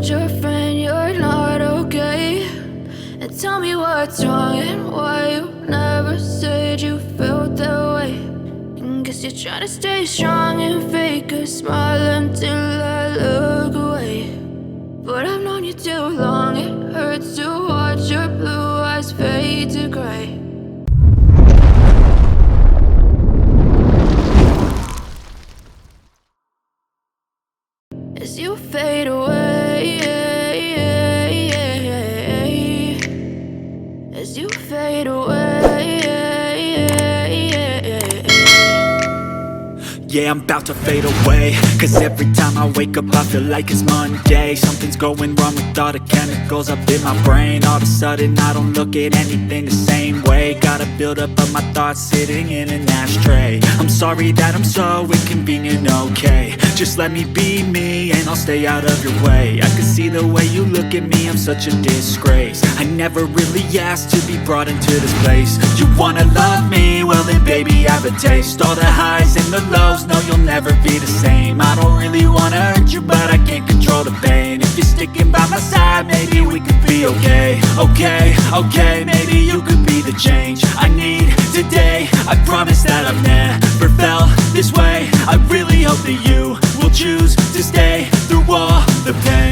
told your friend you're not okay, and tell me what's wrong and why you never said you felt that way. And guess you're trying to stay strong and fake a smile until I look away. But I've known you too long, it hurts to watch your blue eyes fade to gray. As you fade away, as you fade away. Yeah, I'm about to fade away, cause every time I wake up I feel like it's Monday. Something's going wrong with all the chemicals up in my brain. All of a sudden I don't look at anything the same way. Got a buildup of my thoughts sitting in an ashtray. I'm sorry that I'm so inconvenient, okay. Just let me be me and I'll stay out of your way. I can see the way you look at me, I'm such a disgrace. I never really asked to be brought into this place. You wanna love me? Well then baby have a taste. All the highs and the lows, no you'll never be the same. I don't really wanna hurt you but I can't control the pain. If you're sticking by my side maybe we could be okay. Okay, maybe you could be the change I need today. I promise that I've never felt this way. I really hope that you will choose to stay through all the pain.